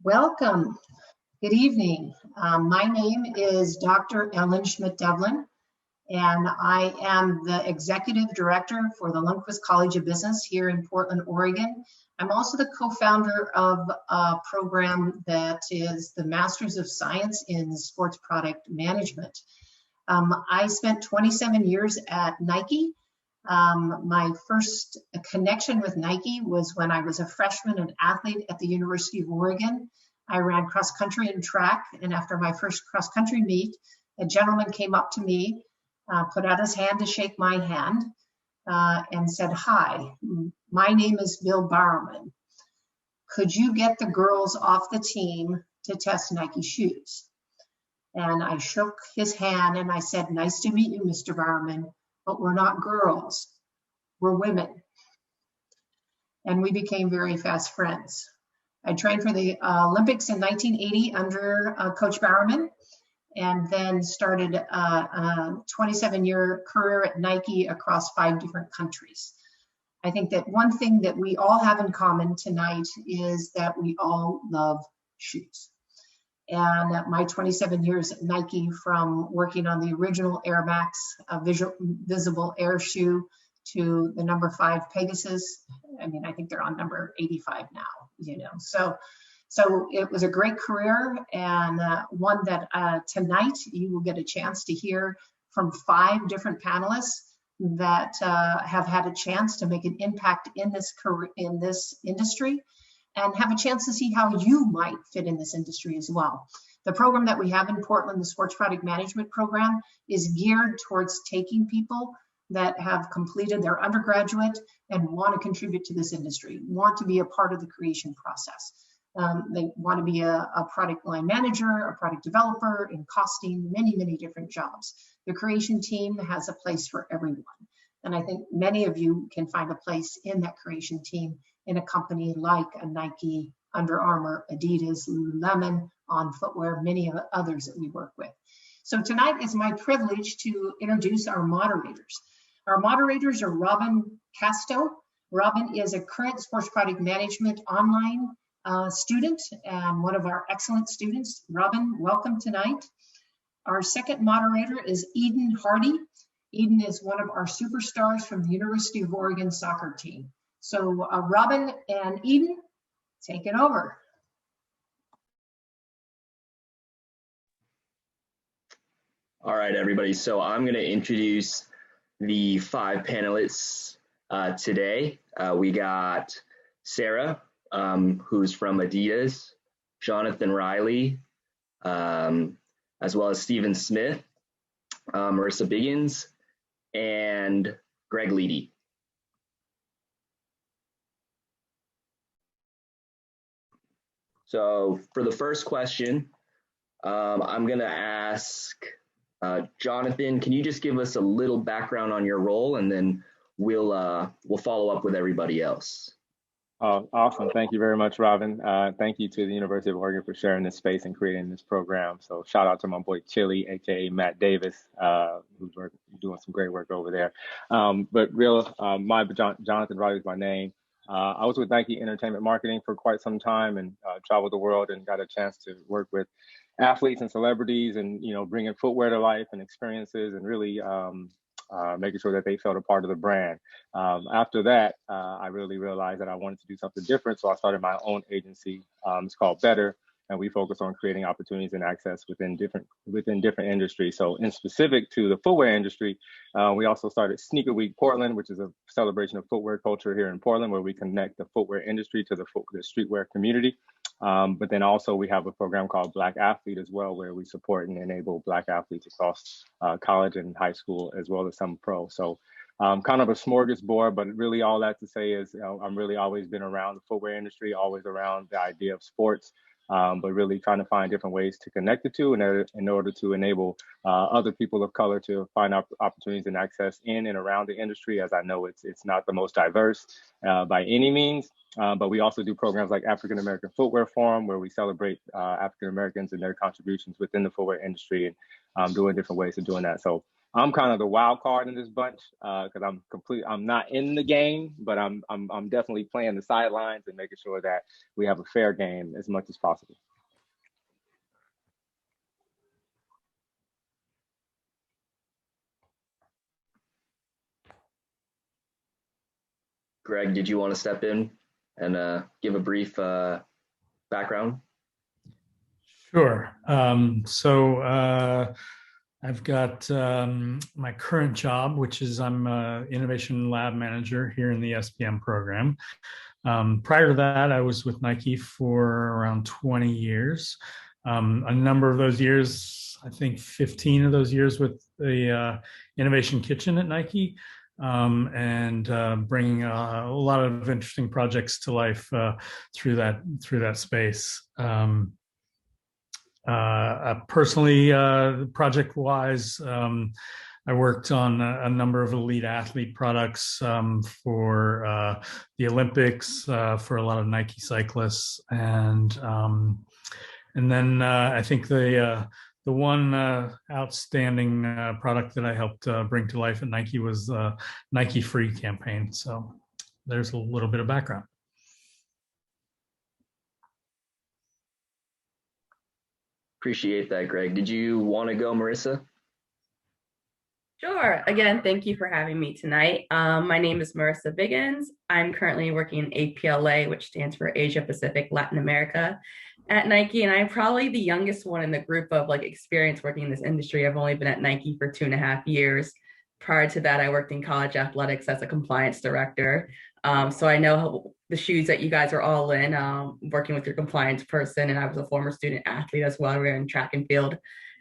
Welcome. Good evening. My name is Dr. Ellen Schmidt-Devlin, and I am the Executive Director for the Lundquist College of Business here in Portland, Oregon. I'm also the co-founder of a program that is the Masters of Science in Sports Product Management. I spent 27 years at Nike. My first connection with Nike was when I was a freshman and athlete at the University of Oregon. I ran cross country and track, and after my first cross country meet, a gentleman came up to me, put out his hand to shake my hand, and said, "Hi, my name is Bill Bowerman. Could you get the girls off the team to test Nike shoes?" And I shook his hand and I said, "Nice to meet you, Mr. Bowerman, but we're not girls, we're women." And we became very fast friends. I trained for the Olympics in 1980 under Coach Bowerman, and then started a 27-year career at Nike across 5 different countries. I think that one thing that we all have in common tonight is that we all love shoes. And my 27 years at Nike, from working on the original Air Max visible air shoe to the number 5 Pegasus. I mean, I think they're on number 85 now, you know. So it was a great career, and one that tonight you will get a chance to hear from 5 different panelists that have had a chance to make an impact in this career, in this industry, and have a chance to see how you might fit in this industry as well. The program that we have in Portland, the Sports Product Management Program, is geared towards taking people that have completed their undergraduate and want to contribute to this industry, want to be a part of the creation process. They want to be a product line manager, a product developer, in costing, many different jobs. The creation team has a place for everyone. And I think many of you can find a place in that creation team in a company like a Nike, Under Armour, Adidas, Lululemon, On Footwear, many others that we work with. So tonight is my privilege to introduce our moderators. Our moderators are Robin Casto. Robin is a current sports product management online student and one of our excellent students. Robin, welcome tonight. Our second moderator is Eden Hardy. Eden is one of our superstars from the University of Oregon soccer team. So Robin and Eden, take it over. All right, everybody. So I'm going to introduce the 5 panelists today. We got Sarah, who's from Adidas, Jonathan Riley, as well as Stephen Smith, Marissa Biggins, and Greg Leedy. So for the first question, I'm going to ask Jonathan, can you just give us a little background on your role, and then we'll follow up with everybody else. Awesome. Thank you very much, Robin. Thank you to the University of Oregon for sharing this space and creating this program. So shout out to my boy Chili, aka Matt Davis, who's doing some great work over there. Jonathan Riley is my name. I was with Nike Entertainment Marketing for quite some time, and traveled the world and got a chance to work with athletes and celebrities, and bringing footwear to life and experiences, and really making sure that they felt a part of the brand. After that, I really realized that I wanted to do something different, so I started my own agency. It's called Better, and we focus on creating opportunities and access within different industries. So in specific to the footwear industry, we also started Sneaker Week Portland, which is a celebration of footwear culture here in Portland, where we connect the footwear industry to the streetwear community. But then also we have a program called Black Athlete as well, where we support and enable Black athletes across college and high school, as well as some pro. So kind of a smorgasbord, but really all that to say is I'm really always been around the footwear industry, always around the idea of sports, but really trying to find different ways to connect the two in order to enable other people of color to find opportunities and access in and around the industry, as I know it's not the most diverse by any means. But we also do programs like African American Footwear Forum, where we celebrate African Americans and their contributions within the footwear industry, and doing different ways of doing that. So I'm kind of the wild card in this bunch because I'm not in the game, but I'm definitely playing the sidelines and making sure that we have a fair game as much as possible. Greg, did you want to step in and give a brief background? Sure. I've got my current job, which is I'm Innovation Lab Manager here in the SPM program. Prior to that, I was with Nike for around 20 years. A number of those years, I think 15 of those years with the Innovation Kitchen at Nike, and bringing a lot of interesting projects to life through that space. Personally, project-wise, I worked on a number of elite athlete products for the Olympics for a lot of Nike cyclists, and then I think the one outstanding product that I helped bring to life at Nike was the Nike Free campaign. So there's a little bit of background. Appreciate that, Greg. Did you want to go, Marissa? Sure. Again, thank you for having me tonight. My name is Marissa Biggins. I'm currently working in APLA, which stands for Asia Pacific Latin America at Nike. And I'm probably the youngest one in the group of experience working in this industry. I've only been at Nike for 2.5 years. Prior to that, I worked in college athletics as a compliance director. So I know the shoes that you guys are all in, working with your compliance person. And I was a former student athlete as well. We were in track and field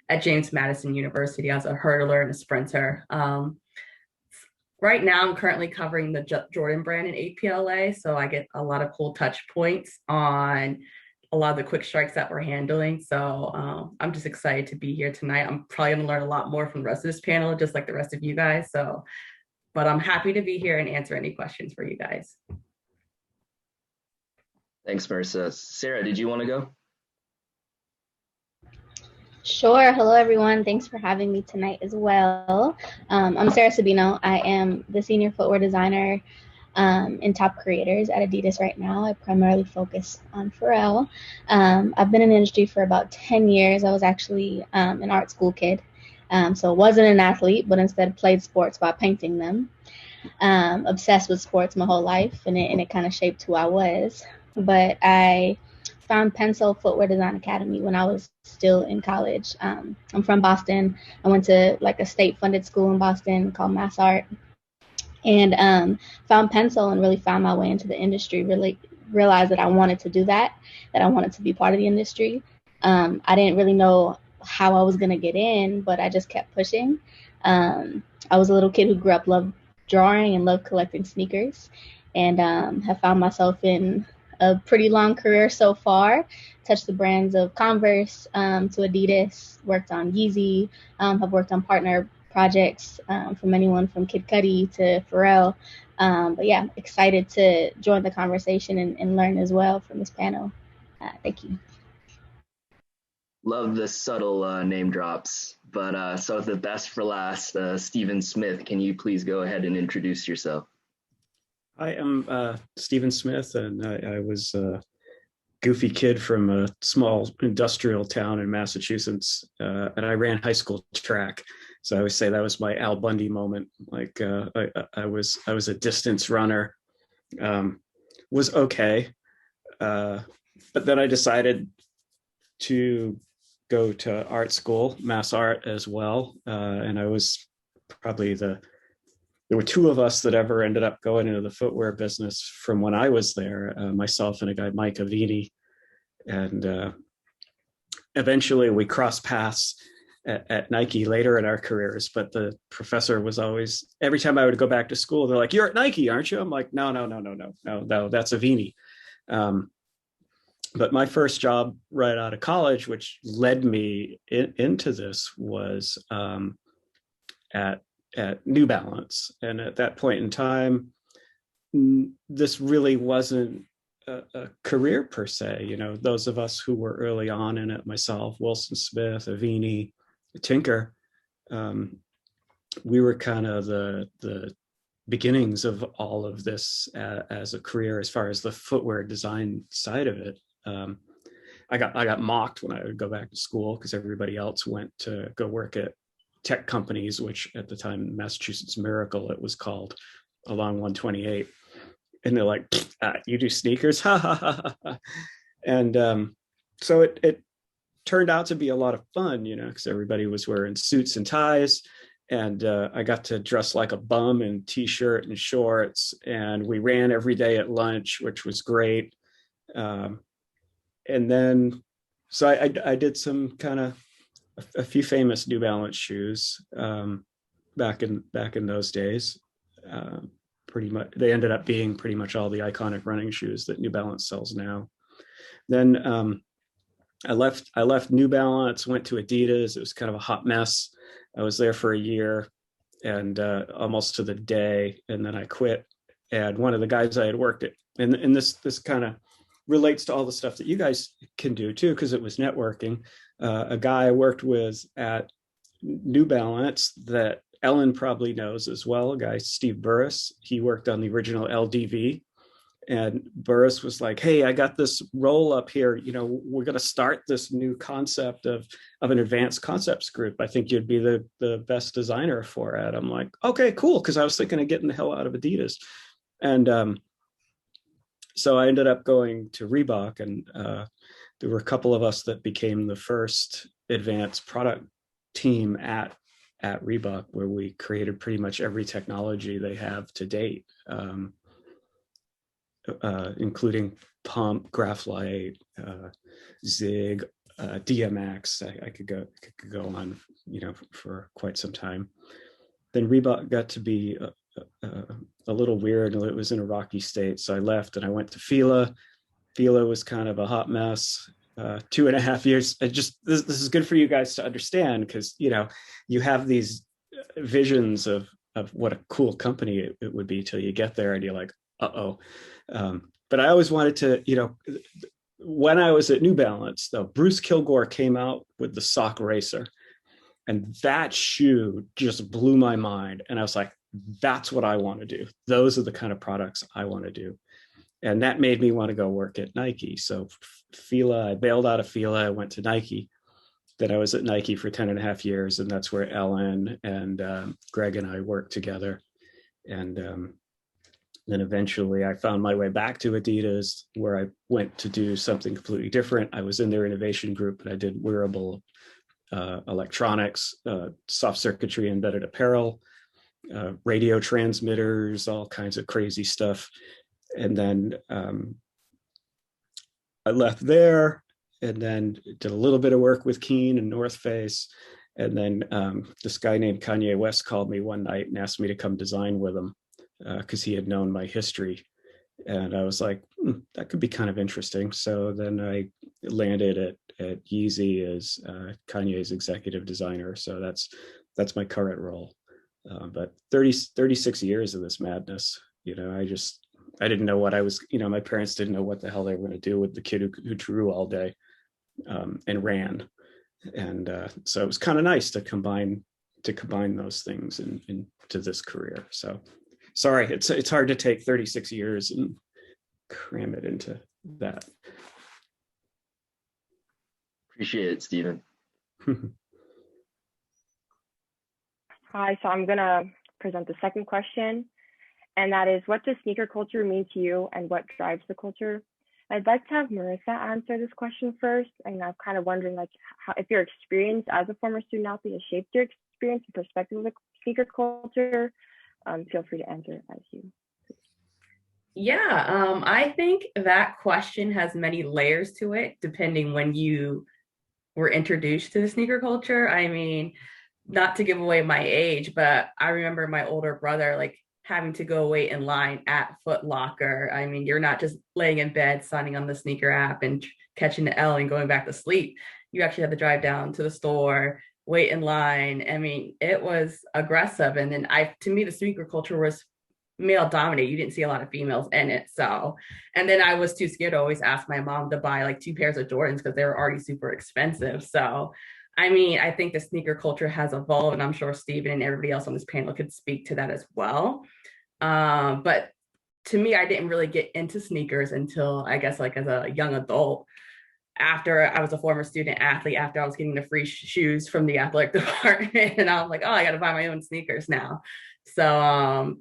at James Madison University as a hurdler and a sprinter. Right now, I'm currently covering the Jordan brand in APLA. So I get a lot of cool touch points on a lot of the quick strikes that we're handling. So I'm just excited to be here tonight. I'm probably going to learn a lot more from the rest of this panel, just like the rest of you guys. But I'm happy to be here and answer any questions for you guys. Thanks, Marissa. Sarah, did you want to go? Sure. Hello, everyone. Thanks for having me tonight as well. I'm Sarah Sabino. I am the senior footwear designer in Top Creators at Adidas right now. I primarily focus on Pharrell. I've been in the industry for about 10 years. I was actually an art school kid. So wasn't an athlete, but instead played sports by painting them. Obsessed with sports my whole life, and it kind of shaped who I was. But I found Pencil Footwear Design Academy when I was still in college. I'm from Boston. I went to a state-funded school in Boston called Mass Art, and found Pencil and really found my way into the industry. Really realized that I wanted to do that I wanted to be part of the industry. I didn't really know how I was going to get in, but I just kept pushing. I was a little kid who grew up loved drawing and loved collecting sneakers, and have found myself in a pretty long career so far. Touched the brands of Converse to Adidas, worked on Yeezy, have worked on partner projects from anyone from Kid Cudi to Pharrell. But yeah, excited to join the conversation and learn as well from this panel. Thank you. Love the subtle name drops, but so the best for last, Stephen Smith, can you please go ahead and introduce yourself? I am Stephen Smith, and I was a goofy kid from a small industrial town in Massachusetts, and I ran high school track. So I always say that was my Al Bundy moment. I was a distance runner, was okay, but then I decided to go to art school, Mass Art as well, and I was probably there were two of us that ever ended up going into the footwear business from when I was there, myself and a guy, Mike Avini. And eventually we crossed paths at Nike later in our careers. But the professor was always, every time I would go back to school, they're like, "You're at Nike, aren't you?" I'm like, no, that's Avini. But my first job right out of college, which led me into this, was at New Balance. And at that point in time, this really wasn't a career per se. You know, those of us who were early on in it, myself, Wilson Smith, Avini, Tinker, we were kind of the beginnings of all of this as a career, as far as the footwear design side of it. I got mocked when I would go back to school because everybody else went to go work at tech companies, which at the time, Massachusetts Miracle, it was called, along 128. And they're like, you do sneakers? Ha ha ha ha. And so it turned out to be a lot of fun, because everybody was wearing suits and ties. And I got to dress like a bum in t-shirt and shorts. And we ran every day at lunch, which was great. And then, so I did some kind of a few famous New Balance shoes back in those days. Pretty much, they ended up being pretty much all the iconic running shoes that New Balance sells now. Then I left New Balance, went to Adidas. It was kind of a hot mess. I was there for a year and almost to the day, and then I quit. And one of the guys I had worked at, and this kind of relates to all the stuff that you guys can do too, because it was networking. A guy I worked with at New Balance that Ellen probably knows as well, a guy, Steve Burris. He worked on the original LDV. And Burris was like, hey, I got this roll up here. We're going to start this new concept of an advanced concepts group. I think you'd be the best designer for it. I'm like, okay, cool. Because I was thinking of getting the hell out of Adidas. And so I ended up going to Reebok. And there were a couple of us that became the first advanced product team at Reebok, where we created pretty much every technology they have to date. Including pump, Graphite, Zig, DMX. I could go on, for quite some time. Then Reebok got to be a little weird. It was in a rocky state, so I left and I went to Fila. Fila was kind of a hot mess. 2.5 years. This is good for you guys to understand, because you have these visions of what a cool company it would be till you get there and you're like, uh-oh. But I always wanted to, when I was at New Balance, though, Bruce Kilgore came out with the Sock Racer, and that shoe just blew my mind. And I was like, that's what I want to do. Those are the kind of products I want to do. And that made me want to go work at Nike. So Fila, I bailed out of Fila, I went to Nike. Then I was at Nike for 10.5 years, and that's where Ellen and Greg and I worked together. And then eventually I found my way back to Adidas, where I went to do something completely different. I was in their innovation group, and I did wearable electronics, soft circuitry, embedded apparel, radio transmitters, all kinds of crazy stuff. And then I left there and then did a little bit of work with Keen and North Face. And then this guy named Kanye West called me one night and asked me to come design with him, because he had known my history. And I was like, that could be kind of interesting. So then I landed at Yeezy as Kanye's executive designer. So that's my current role. But 36 years of this madness, I didn't know what I was, my parents didn't know what the hell they were going to do with the kid who drew all day and ran. And so it was kind of nice to combine those things into this career. So sorry, it's hard to take 36 years and cram it into that. Appreciate it, Stephen. Hi, so I'm gonna present the second question, and that is, what does sneaker culture mean to you and what drives the culture? I'd like to have Marissa answer this question first, and I'm kind of wondering how, if your experience as a former student athlete has shaped your experience and perspective of the sneaker culture. Feel free to answer as you. Yeah, I think that question has many layers to it, depending when you were introduced to the sneaker culture. I mean, not to give away my age, but I remember my older brother having to go wait in line at Foot Locker. I mean, you're not just laying in bed, signing on the sneaker app and catching the L and going back to sleep. You actually had to drive down to the store, wait in line. I mean, it was aggressive. And then to me, the sneaker culture was male dominated. You didn't see a lot of females in it. So, and then I was too scared to always ask my mom to buy 2 pairs of Jordans because they were already super expensive. So I mean, I think the sneaker culture has evolved, and I'm sure Stephen and everybody else on this panel could speak to that as well. But to me, I didn't really get into sneakers until, I guess, like as a young adult, after I was a former student athlete, after I was getting the free shoes from the athletic department. And I was like, oh, I got to buy my own sneakers now. So,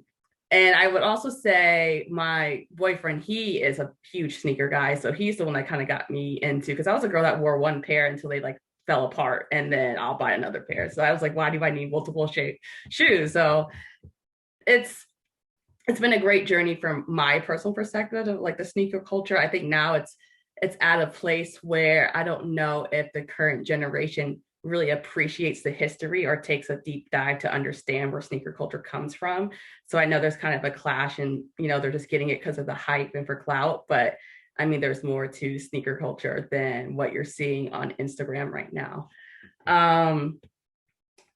and I would also say my boyfriend, he is a huge sneaker guy. So he's the one that kind of got me into, because I was a girl that wore one pair until they like fell apart, and then I'll buy another pair. So I was like, why do I need multiple shape shoes? So it's been a great journey from my personal perspective of like the sneaker culture. I think now it's at a place where I don't know if the current generation really appreciates the history or takes a deep dive to understand where sneaker culture comes from. So I know there's kind of a clash, and they're just getting it because of the hype and for clout. But I mean, there's more to sneaker culture than what you're seeing on Instagram right now.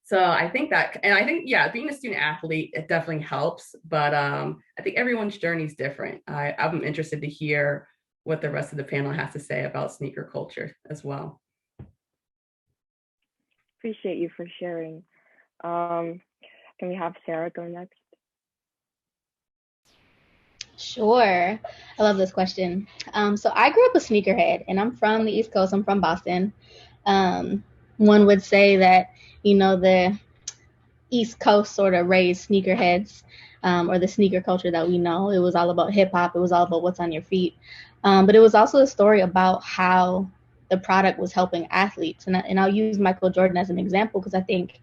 So I think that, and I think, yeah, being a student athlete, it definitely helps. But I think everyone's journey is different. I'm interested to hear what the rest of the panel has to say about sneaker culture as well. Appreciate you for sharing. Can we have Sarah go next? Sure. I love this question. So I grew up a sneakerhead, and I'm from the East Coast. I'm from Boston. One would say that, the East Coast sort of raised sneakerheads, or the sneaker culture that we know. It was all about hip hop. It was all about what's on your feet. But it was also a story about how the product was helping athletes. And I'll use Michael Jordan as an example, because I think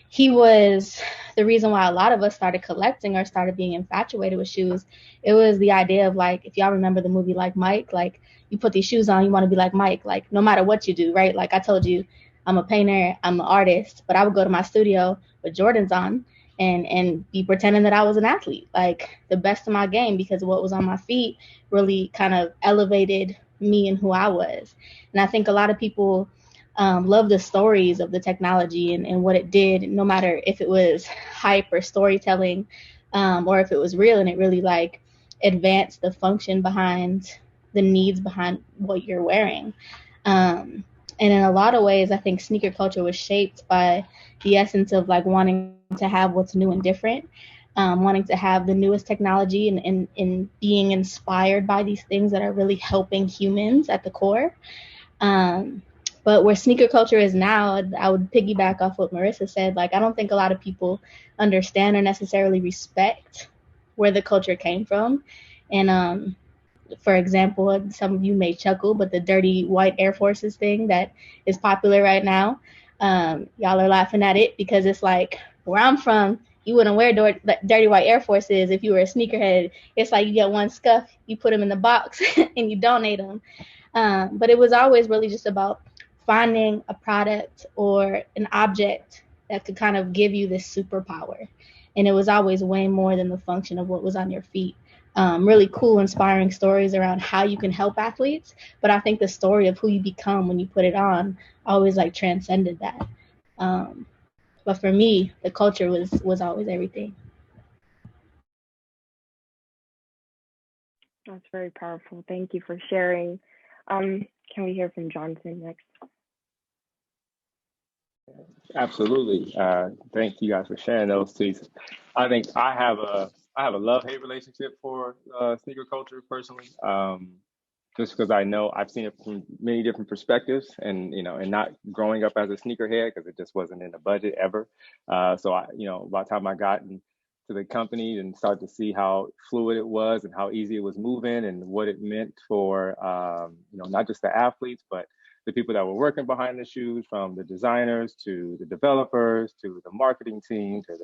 he was the reason why a lot of us started collecting or started being infatuated with shoes. It was the idea of, like, if y'all remember the movie Like Mike, like, you put these shoes on, you want to be like Mike, like, no matter what you do, right? Like I told you, I'm a painter, I'm an artist, but I would go to my studio with Jordans on and be pretending that I was an athlete, like the best of my game, because what was on my feet really kind of elevated me and who I was. And I think a lot of people love the stories of the technology and what it did, no matter if it was hype or storytelling, or if it was real and it really like advanced the function behind the needs behind what you're wearing. And in a lot of ways, I think sneaker culture was shaped by the essence of like wanting to have what's new and different, wanting to have the newest technology and being inspired by these things that are really helping humans at the core. But where sneaker culture is now, I would piggyback off what Marissa said. Like, I don't think a lot of people understand or necessarily respect where the culture came from. And for example, some of you may chuckle, but the dirty white Air Forces thing that is popular right now, y'all are laughing at it because it's like, where I'm from, you wouldn't wear dirty white Air Forces if you were a sneakerhead. It's like you get one scuff, you put them in the box, and you donate them. But it was always really just about finding a product or an object that could kind of give you this superpower. And it was always way more than the function of what was on your feet. Really cool, inspiring stories around how you can help athletes. But I think the story of who you become when you put it on always like transcended that. But for me, the culture was always everything. That's very powerful. Thank you for sharing. Can we hear from Jonathan next? Absolutely. Thank you guys for sharing those two. I think I have a love-hate relationship for sneaker culture personally. Just because I know I've seen it from many different perspectives, and and not growing up as a sneakerhead because it just wasn't in the budget ever. So by the time I got into the company and started to see how fluid it was and how easy it was moving and what it meant for not just the athletes but the people that were working behind the shoes, from the designers to the developers to the marketing team to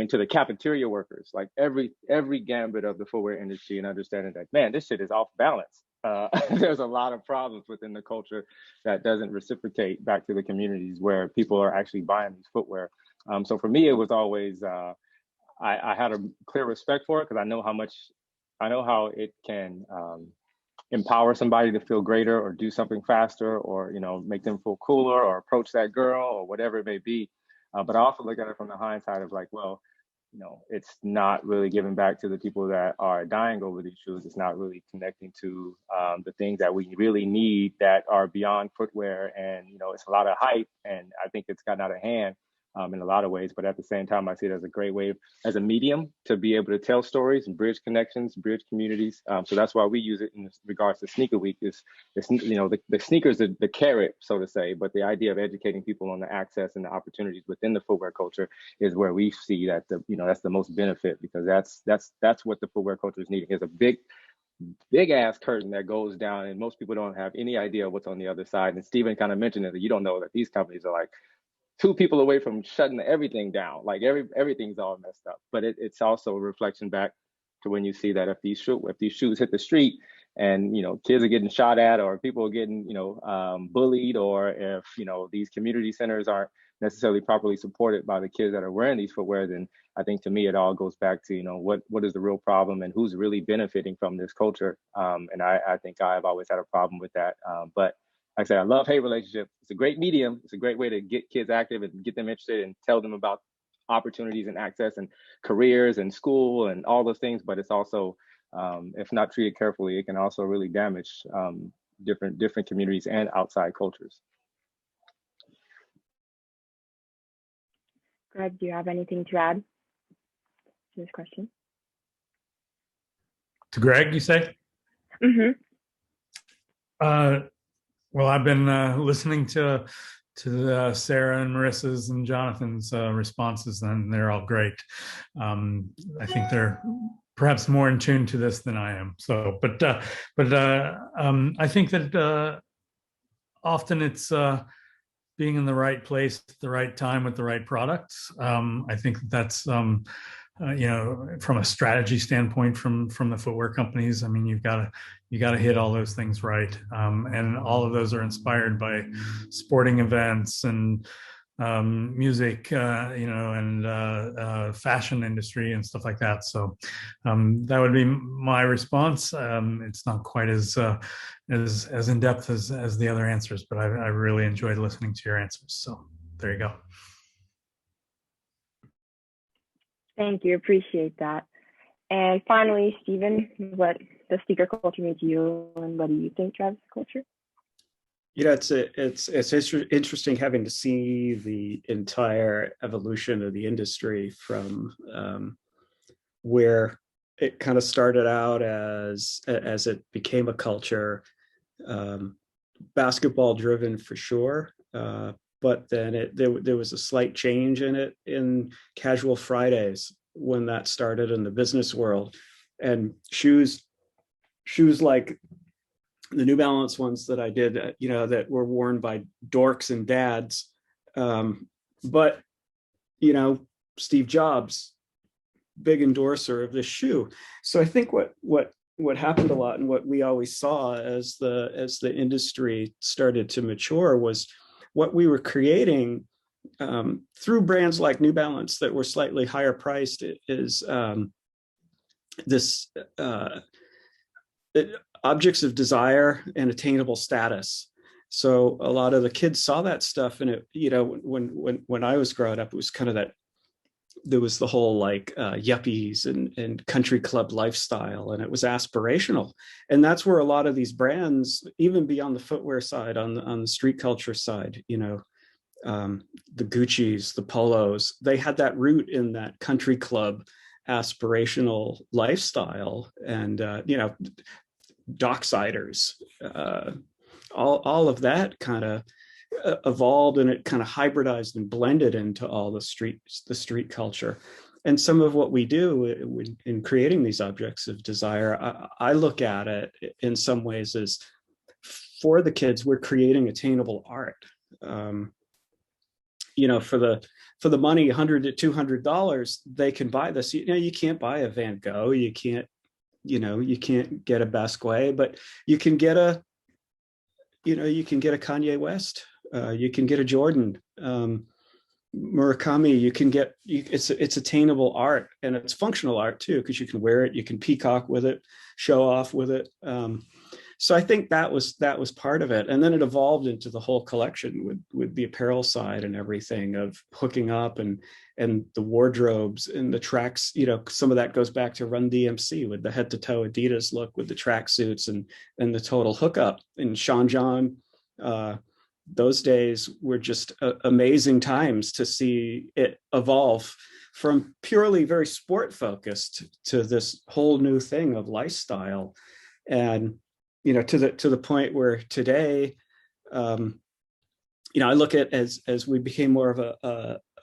to the cafeteria workers, like every gambit of the footwear industry, and understanding that, man, this shit is off balance. There's a lot of problems within the culture that doesn't reciprocate back to the communities where people are actually buying these footwear. So for me, it was always, I had a clear respect for it because I know how it can empower somebody to feel greater or do something faster, or make them feel cooler or approach that girl or whatever it may be. But I also look at it from the hindsight of like, well, it's not really giving back to the people that are dying over these shoes. It's not really connecting to the things that we really need that are beyond footwear. And, it's a lot of hype, and I think it's gotten out of hand in a lot of ways. But at the same time, I see it as a great way, as a medium to be able to tell stories and bridge connections, bridge communities. So that's why we use it in regards to Sneaker Week. The sneakers, the carrot, so to say, but the idea of educating people on the access and the opportunities within the footwear culture is where we see that that's the most benefit, because that's what the footwear culture is needing. Is a big ass curtain that goes down, and most people don't have any idea what's on the other side. And Stephen kind of mentioned it, that you don't know that these companies are like 2 people away from shutting everything down. Like everything's all messed up. But it's also a reflection back to when you see that if these shoes hit the street and kids are getting shot at, or people are getting bullied, or if these community centers aren't necessarily properly supported by the kids that are wearing these footwear, then I think to me it all goes back to what is the real problem and who's really benefiting from this culture. And I think I've always had a problem with that. But like I said, I love hate relationship. It's a great medium. It's a great way to get kids active and get them interested and tell them about opportunities and access and careers and school and all those things. But it's also, if not treated carefully, it can also really damage different communities and outside cultures. Greg, do you have anything to add to this question? To Greg, you say? Mm-hmm. Well, I've been listening to Sarah and Marissa's and Jonathan's responses, and they're all great. I think they're perhaps more in tune to this than I am. So, but I think that often it's being in the right place at the right time with the right products. I think that's from a strategy standpoint from the footwear companies. I mean, you got to hit all those things right, and all of those are inspired by sporting events and music, and fashion industry and stuff like that. So that would be my response. It's not quite as in depth as the other answers, but I really enjoyed listening to your answers. So there you go. Thank you. Appreciate that. And finally, Stephen, what does sneaker culture mean to you, and what do you think drives the culture? It's interesting having to see the entire evolution of the industry from where it kind of started out as it became a culture, basketball driven for sure, but then there was a slight change in it in casual Fridays when that started in the business world, and shoes like the New Balance ones that I did, that were worn by dorks and dads. But, Steve Jobs, big endorser of this shoe. So I think what happened a lot, and what we always saw as the industry started to mature, was what we were creating through brands like New Balance that were slightly higher priced is this objects of desire and attainable status. So a lot of the kids saw that stuff, and it, when I was growing up, it was kind of that, there was the whole like yuppies and country club lifestyle, and it was aspirational. And that's where a lot of these brands, even beyond the footwear side, on the street culture side, the Gucci's, the Polos, they had that root in that country club aspirational lifestyle. And Docksiders, all of that kind of evolved, and it kind of hybridized and blended into all the street culture. And some of what we do in creating these objects of desire, I look at it in some ways as, for the kids, we're creating attainable art. For the money, $100 to $200, they can buy this. You can't buy a Van Gogh, you can't get a Basquiat, but you can get a Kanye West, you can get a Jordan, Murakami. It's attainable art, and it's functional art too, because you can wear it, you can peacock with it, show off with it. So I think that was part of it. And then it evolved into the whole collection with the apparel side and everything of hooking up and the wardrobes and the tracks. Some of that goes back to Run DMC with the head to toe Adidas look with the tracksuits and the total hookup. And Sean John, those days were just amazing times to see it evolve from purely very sport focused to this whole new thing of lifestyle. And to the point where today, I look at as we became more of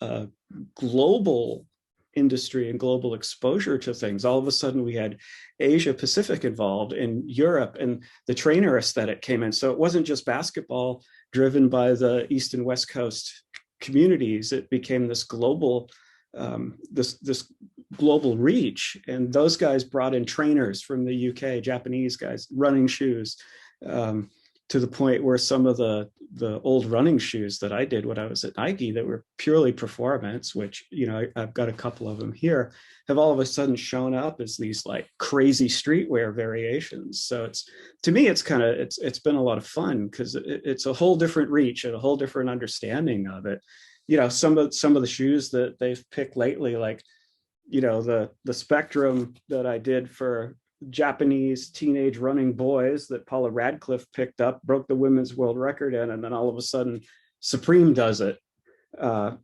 a global industry and global exposure to things. All of a sudden, we had Asia Pacific involved, and Europe, and the trainer aesthetic came in. So it wasn't just basketball driven by the East and West Coast communities. It became this global this global reach, and those guys brought in trainers from the UK, Japanese guys, running shoes, to the point where some of the old running shoes that I did when I was at Nike that were purely performance, which I've got a couple of them here, have all of a sudden shown up as these like crazy streetwear variations. So to me it's been a lot of fun because it's a whole different reach and a whole different understanding of it. Some of the shoes that they've picked lately, like, the Spectrum that I did for Japanese teenage running boys that Paula Radcliffe picked up, broke the women's world record in, and then all of a sudden Supreme does it.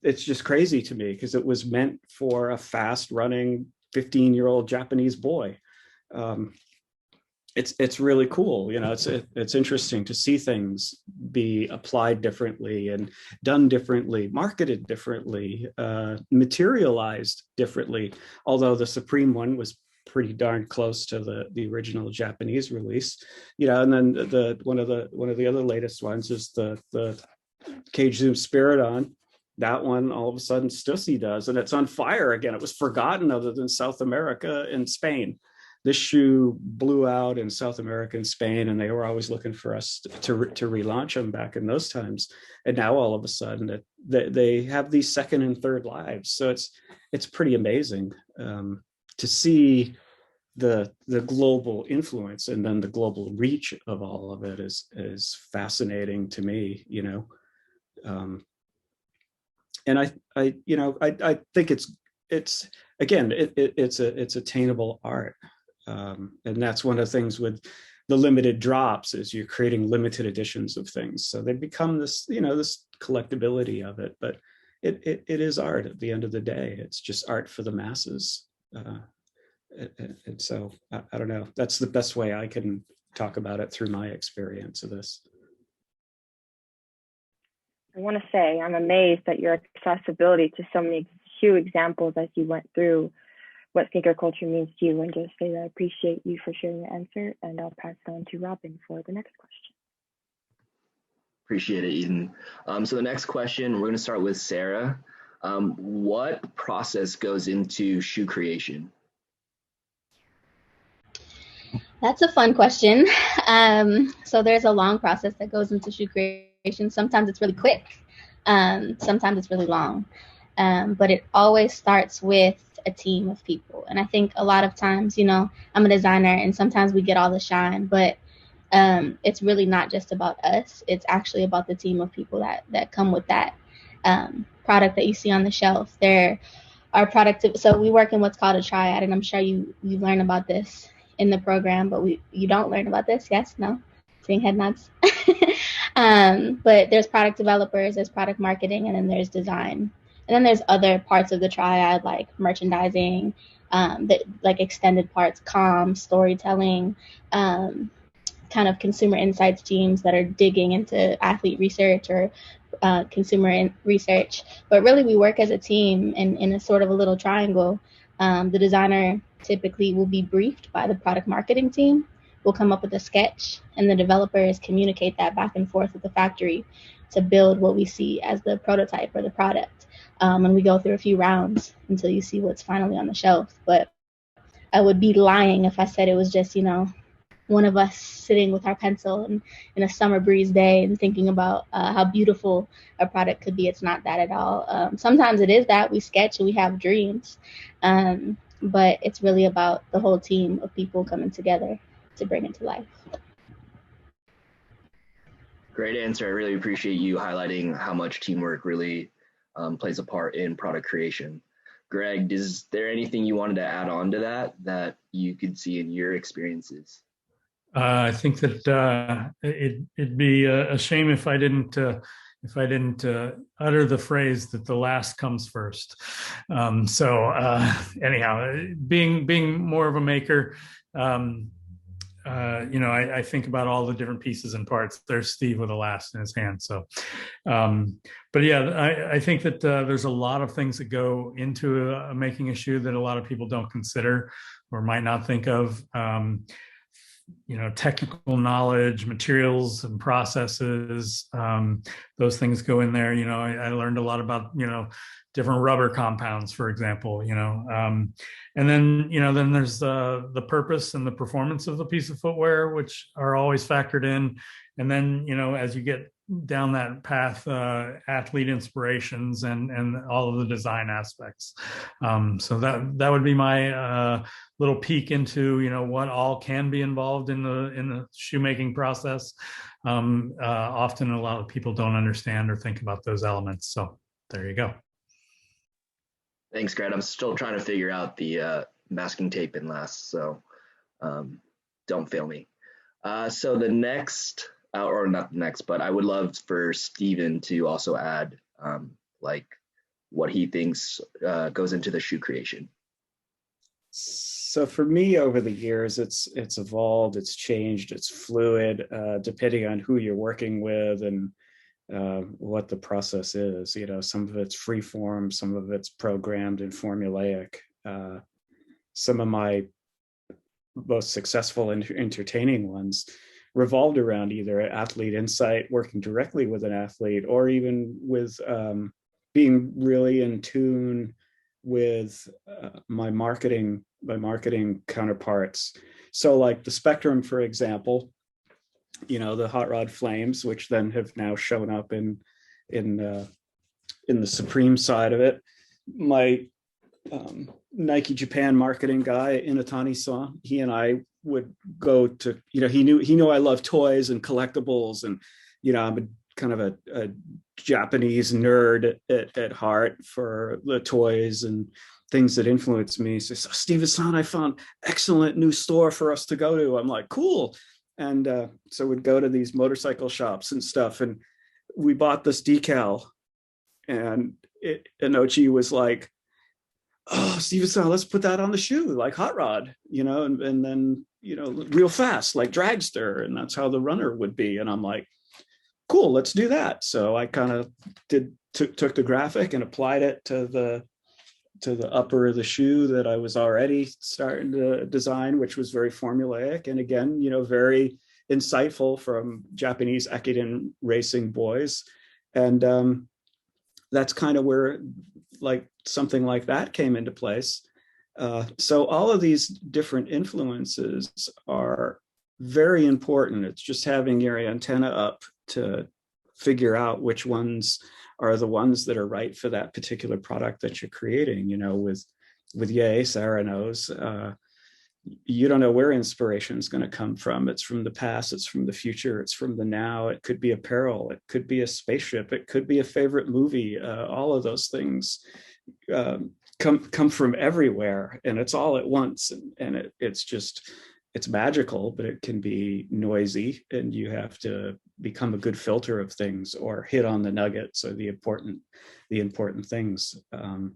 It's just crazy to me because it was meant for a fast running 15-year-old Japanese boy. It's really cool. It's interesting to see things be applied differently and done differently, marketed differently, materialized differently. Although the Supreme one was pretty darn close to the original Japanese release, and then one of the other latest ones is the Cage Zoom Spiridon. That one all of a sudden Stussy does, and it's on fire again. It was forgotten other than South America and Spain. This shoe blew out in South America and Spain, and they were always looking for us to relaunch them back in those times. And now all of a sudden they have these second and third lives. So it's pretty amazing to see the global influence, and then the global reach of all of it is fascinating to me. And I think it's again it's attainable art. And that's one of the things with the limited drops is you're creating limited editions of things. So they become this, this collectability of it, but it is art at the end of the day. It's just art for the masses. And so I don't know, that's the best way I can talk about it through my experience of this. I want to say I'm amazed at your accessibility to so many few examples as you went through what sneaker culture means to you, and just say that I appreciate you for sharing the answer, and I'll pass it on to Robin for the next question. Appreciate it, Eden. So the next question, we're going to start with Sarah. What process goes into shoe creation? That's a fun question. So there's a long process that goes into shoe creation. Sometimes it's really quick. Sometimes it's really long. But it always starts with a team of people. And I think a lot of times, I'm a designer and sometimes we get all the shine, but it's really not just about us. It's actually about the team of people that come with that product that you see on the shelf. There are so we work in what's called a triad, and I'm sure you learn about this in the program, but you don't learn about this. Yes, no, seeing head nods. But there's product developers, there's product marketing, and then there's design. And then there's other parts of the triad like merchandising, like extended parts, comms, storytelling, kind of consumer insights teams that are digging into athlete research or consumer research. But really we work as a team in a sort of a little triangle. The designer typically will be briefed by the product marketing team. We'll come up with a sketch, and the developers communicate that back and forth with the factory to build what we see as the prototype or the product. And we go through a few rounds until you see what's finally on the shelf. But I would be lying if I said it was just, one of us sitting with our pencil and in a summer breeze day and thinking about how beautiful a product could be. It's not that at all. Sometimes it is that we sketch and we have dreams, but it's really about the whole team of people coming together to bring it to life. Great answer. I really appreciate you highlighting how much teamwork really plays a part in product creation. Greg, is there anything you wanted to add on to that you could see in your experiences? I think that it'd be a shame if I didn't utter the phrase that the last comes first. Anyhow, being more of a maker, I think about all the different pieces and parts. There's Steve with a last in his hand. But yeah, I think that there's a lot of things that go into making a shoe that a lot of people don't consider or might not think of. Technical knowledge, materials and processes, those things go in there. I learned a lot about, different rubber compounds, for example, and then there's the purpose and the performance of the piece of footwear, which are always factored in. And then, as you get down that path, athlete inspirations and all of the design aspects. So that would be my little peek into what all can be involved in the shoemaking process. Often a lot of people don't understand or think about those elements. So there you go. Thanks, Greg. I'm still trying to figure out the masking tape and last, so don't fail me. So the next, or not the next, but I would love for Steven to also add like what he thinks goes into the shoe creation. So for me, over the years, it's evolved, it's changed, it's fluid, depending on who you're working with and what the process is. Some of it's free form, some of it's programmed and formulaic. Some of my most successful and entertaining ones revolved around either athlete insight, working directly with an athlete, or even with being really in tune with my marketing counterparts. So like the Spectrum, for example, the Hot Rod Flames, which then have now shown up in the Supreme side of it. My Nike Japan marketing guy, Inatani-san, he and I would go to, he knew I love toys and collectibles, and I'm a kind of a Japanese nerd at heart for the toys and things that influence me. So Steven-san, I found excellent new store for us to go to. I'm like, cool. And so we'd go to these motorcycle shops and stuff, and we bought this decal, and Inochi was like, oh, Steven-san, let's put that on the shoe, like Hot Rod, and then, real fast, like Dragster. And that's how the runner would be. And I'm like, cool, let's do that. So I kind of took the graphic and applied it to the upper of the shoe that I was already starting to design, which was very formulaic. And again, very insightful from Japanese Ekiden racing boys. And that's kind of where like something like that came into place. So all of these different influences are very important. It's just having your antenna up to figure out which ones are the ones that are right for that particular product that you're creating. With Ye, Sarah knows, you don't know where inspiration is going to come from. It's from the past, it's from the future, it's from the now. It could be apparel, it could be a spaceship, it could be a favorite movie. All of those things come from everywhere, and it's all at once. And it's magical, but it can be noisy, and you have to become a good filter of things or hit on the nuggets or the important things. And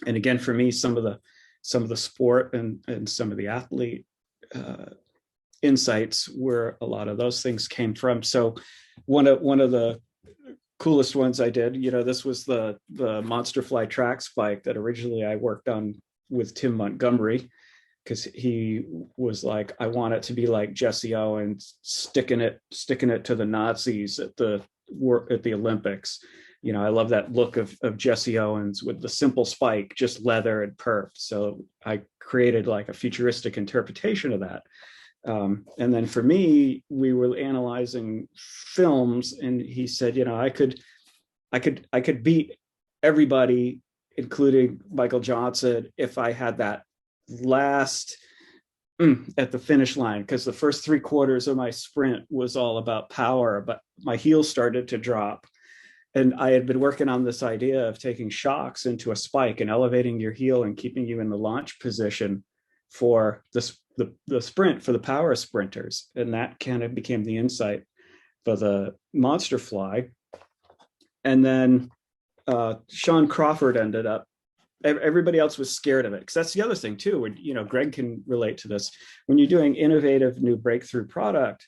again, for me, some of the sport and some of the athlete insights where a lot of those things came from. So one of the coolest ones I did, this was the Monster Fly track spike that originally I worked on with Tim Montgomery, because he was like, I want it to be like Jesse Owens sticking it to the Nazis at the Olympics. I love that look of Jesse Owens with the simple spike, just leather and perf. So I created like a futuristic interpretation of that. And then for me, we were analyzing films, and he said, I could beat everybody, including Michael Johnson, if I had that last at the finish line, because the first 3/4 of my sprint was all about power, but my heels started to drop. And I had been working on this idea of taking shocks into a spike and elevating your heel and keeping you in the launch position for the sprint for the power sprinters. And that kind of became the insight for the Monster Fly. And then Sean Crawford ended up, everybody else was scared of it. Because that's the other thing too, when, you know, Greg can relate to this. When you're doing innovative new breakthrough product,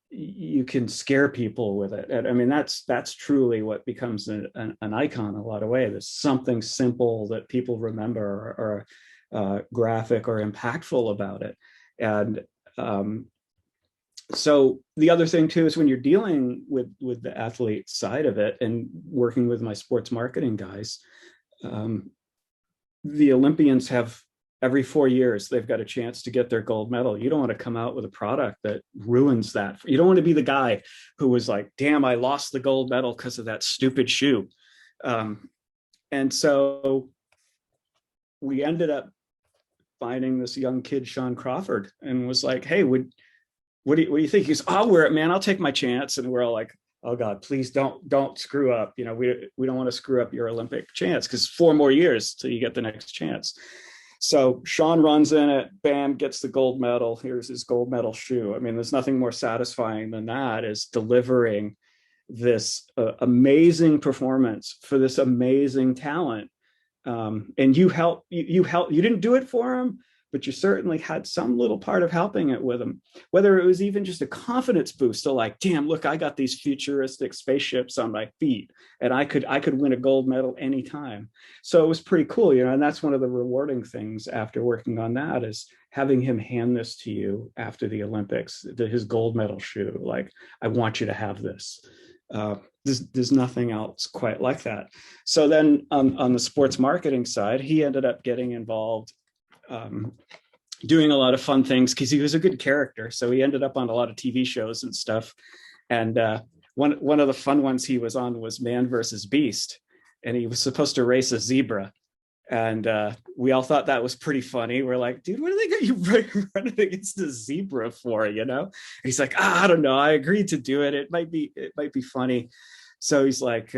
you can scare people with it. And I mean, that's truly what becomes an icon in a lot of ways. There's something simple that people remember, or graphic or impactful about it. And so the other thing too is when you're dealing with the athlete side of it and working with my sports marketing guys, the Olympians have, every 4 years, they've got a chance to get their gold medal. You don't want to come out with a product that ruins that. You don't want to be the guy who was like, damn, I lost the gold medal because of that stupid shoe. And so we ended up finding this young kid, Sean Crawford, and was like, hey, what do you think? He's, I'll wear it, man. I'll take my chance. And we're all like, oh God, please don't screw up. You know, we don't want to screw up your Olympic chance, because 4 more years till you get the next chance. So Sean runs in it, bam, gets the gold medal. Here's his gold medal shoe. I mean, there's nothing more satisfying than that, is delivering this amazing performance for this amazing talent. And you didn't do it for him, but you certainly had some little part of helping it with him, whether it was even just a confidence boost to like, damn, look, I got these futuristic spaceships on my feet and I could win a gold medal anytime. So it was pretty cool, you know, and that's one of the rewarding things after working on that, is having him hand this to you after the Olympics, his gold medal shoe. Like, I want you to have this. There's nothing else quite like that. So then on the sports marketing side, he ended up getting involved, doing a lot of fun things, because he was a good character. So he ended up on a lot of TV shows and stuff. And one of the fun ones he was on was Man versus Beast, and he was supposed to race a zebra. And we all thought that was pretty funny. We're like, dude, what do they got you running against a zebra for? You know? And he's like, I don't know. I agreed to do it. It might be funny. So he's like,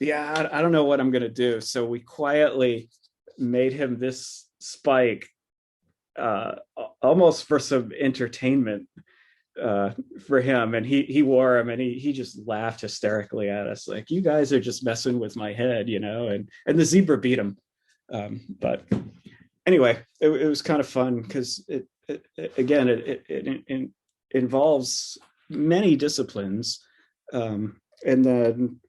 yeah, I don't know what I'm gonna do. So we quietly made him this spike, almost for some entertainment for him, and he wore him, and he just laughed hysterically at us, like, you guys are just messing with my head, you know. And the zebra beat him. But anyway, it was kind of fun, because it involves many disciplines, and then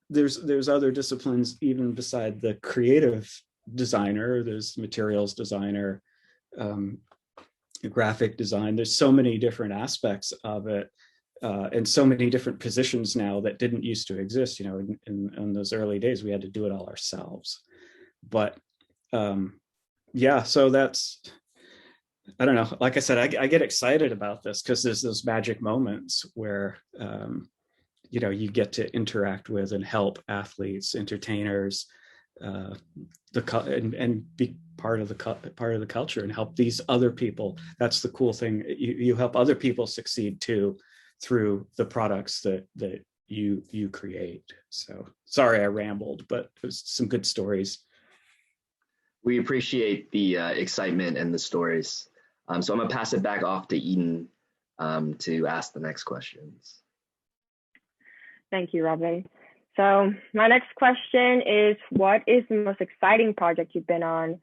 there's other disciplines even beside the creative designer. There's materials designer, graphic design. There's so many different aspects of it, and so many different positions now that didn't used to exist. You know, in those early days, we had to do it all ourselves. But yeah, so that's, I don't know. Like I said, I get excited about this because there's those magic moments where you know, you get to interact with and help athletes, entertainers, and be part of the culture and help these other people. That's the cool thing. You help other people succeed too through the products that you create. So sorry I rambled, but it was some good stories. We appreciate the excitement and the stories. So I'm gonna pass it back off to Eden to ask the next questions. Thank you, Robin. So my next question is, what is the most exciting project you've been on?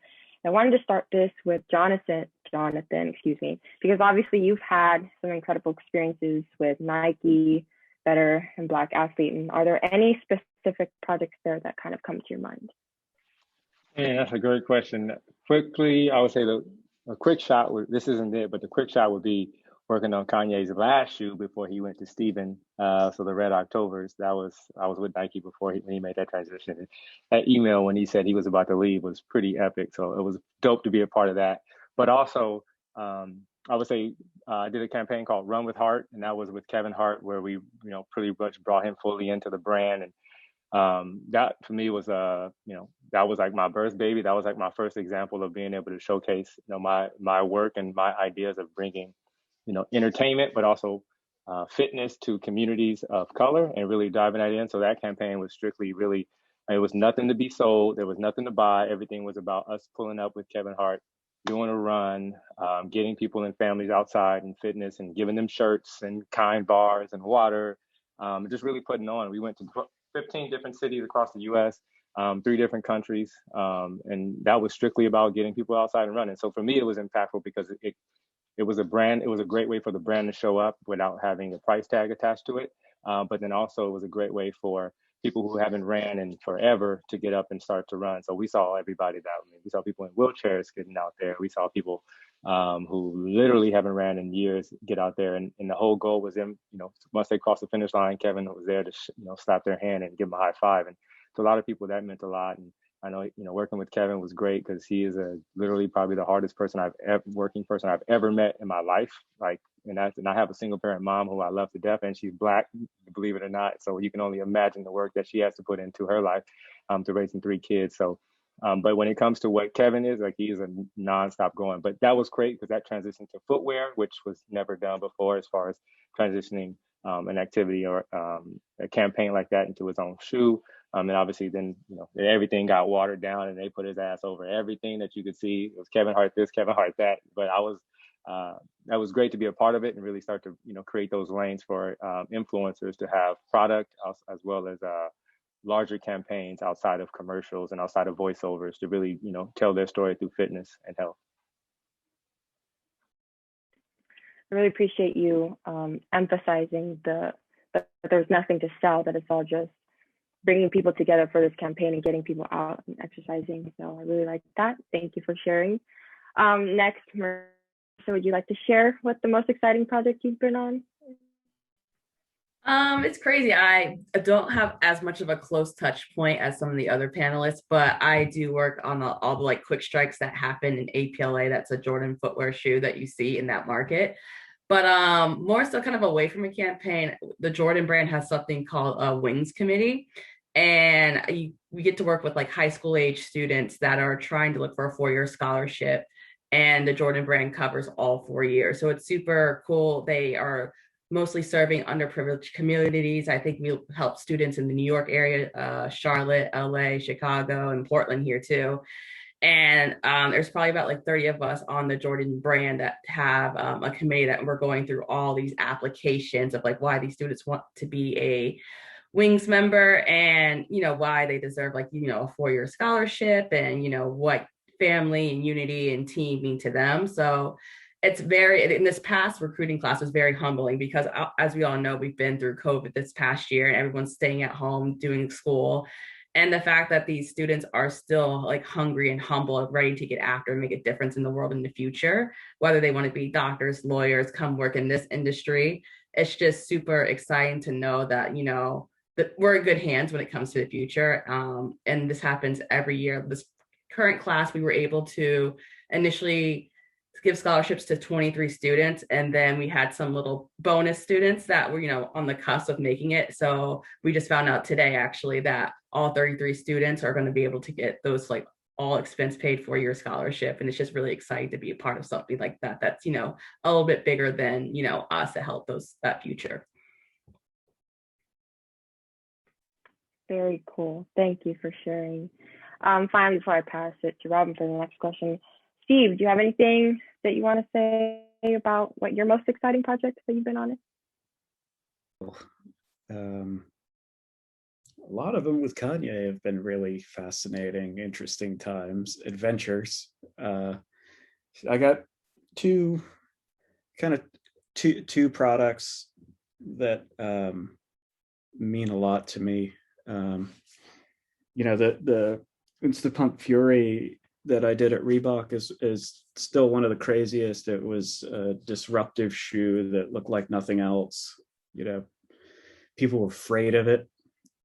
I wanted to start this with Jonathan, because obviously you've had some incredible experiences with Nike, Better, and Black Athlete. And are there any specific projects there that kind of come to your mind? Yeah, that's a great question. Quickly, I would say a quick shot this isn't it, but the quick shot would be working on Kanye's last shoe before he went to Steven. So the Red Octobers, I was with Nike before when he made that transition. And that email when he said he was about to leave was pretty epic. So it was dope to be a part of that. But also, I would say I did a campaign called Run with Heart, and that was with Kevin Hart, where we, you know, pretty much brought him fully into the brand. And that for me was that was like my birth baby. That was like my first example of being able to showcase, my work and my ideas of bringing, entertainment, but also fitness to communities of color and really diving that in. So that campaign was strictly really, it was nothing to be sold. There was nothing to buy. Everything was about us pulling up with Kevin Hart, doing a run, getting people and families outside in fitness and giving them shirts and kind bars and water, just really putting on. We went to 15 different cities across the US, 3 different countries. And that was strictly about getting people outside and running. So for me, it was impactful because it was a brand. It was a great way for the brand to show up without having a price tag attached to it. But then also it was a great way for people who haven't ran in forever to get up and start to run. So we saw everybody we saw people in wheelchairs getting out there. We saw people who literally haven't ran in years get out there. And the whole goal was them, once they crossed the finish line, Kevin was there to, slap their hand and give them a high five. And to a lot of people, that meant a lot. And I know, working with Kevin was great because he is literally probably the hardest working person I've ever met in my life. And I have a single parent mom who I love to death, and she's Black, believe it or not. So you can only imagine the work that she has to put into her life to raising 3 kids. So, but when it comes to what Kevin is, he is a nonstop going. But that was great because that transitioned to footwear, which was never done before, as far as transitioning an activity or a campaign like that into its own shoe. And obviously then, everything got watered down and they put his ass over everything that you could see. It was Kevin Hart this, Kevin Hart that. But that was great to be a part of it and really start to, create those lanes for influencers to have product as well as larger campaigns outside of commercials and outside of voiceovers to really, tell their story through fitness and health. I really appreciate you emphasizing that there's nothing to sell, that it's all just bringing people together for this campaign and getting people out and exercising. So I really like that. Thank you for sharing. Next, Marissa, would you like to share what the most exciting project you've been on? It's crazy. I don't have as much of a close touch point as some of the other panelists, but I do work on all the quick strikes that happen in APLA. That's a Jordan footwear shoe that you see in that market. But more so kind of away from a campaign, the Jordan brand has something called a Wings Committee. And we get to work with high school age students that are trying to look for a 4-year scholarship. And the Jordan brand covers all 4 years. So it's super cool. They are mostly serving underprivileged communities. I think we help students in the New York area, Charlotte, LA, Chicago, and Portland here too. And there's probably about 30 of us on the Jordan brand that have a committee that we're going through all these applications of why these students want to be a Wings member and, why they deserve a 4-year scholarship and, what family and unity and team mean to them. So it's in this past recruiting class was very humbling because as we all know, we've been through COVID this past year and everyone's staying at home doing school. And the fact that these students are still hungry and humble, ready to get after and make a difference in the world in the future, whether they want to be doctors, lawyers, come work in this industry. It's just super exciting to know that, that we're in good hands when it comes to the future. And this happens every year. This current class, we were able to initially give scholarships to 23 students. And then we had some little bonus students that were, on the cusp of making it. So we just found out today, actually, that all 33 students are going to be able to get those all expense paid 4-year scholarship. And it's just really exciting to be a part of something like that. That's, a little bit bigger than, us to help that future. Very cool. Thank you for sharing. Finally, before I pass it to Robin for the next question, Steve, do you have anything that you want to say about what your most exciting project that you've been on? A lot of them with Kanye have been really fascinating, interesting times, adventures. I got two products that mean a lot to me. The Instant Pump Fury that I did at Reebok is still one of the craziest. It was a disruptive shoe that looked like nothing else. People were afraid of it,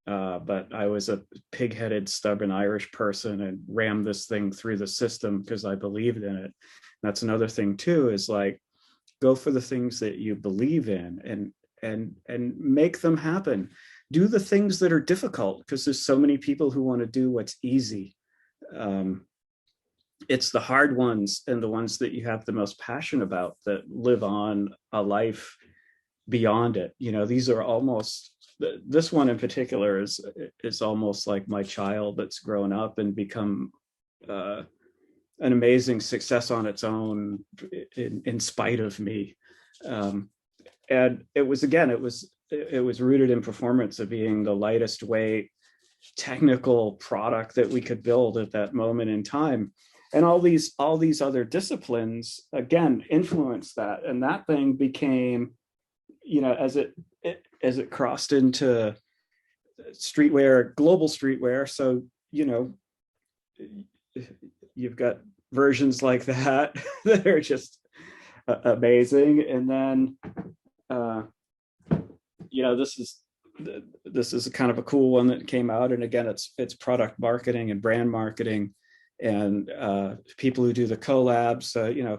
but I was a pig-headed, stubborn Irish person and rammed this thing through the system because I believed in it. That's another thing too, is go for the things that you believe in and make them happen. Do the things that are difficult because there's so many people who want to do what's easy. it's the hard ones and the ones that you have the most passion about that live on a life beyond it. These are almost, this one in particular is almost like my child that's grown up and become an amazing success on its own in spite of me. And it was rooted in performance of being the lightest weight technical product that we could build at that moment in time. And all these other disciplines again influenced that, and that thing became, as it crossed into streetwear, global streetwear. So you've got versions like that that are just amazing. And then this is kind of a cool one that came out, and again it's product marketing and brand marketing, and people who do the collabs,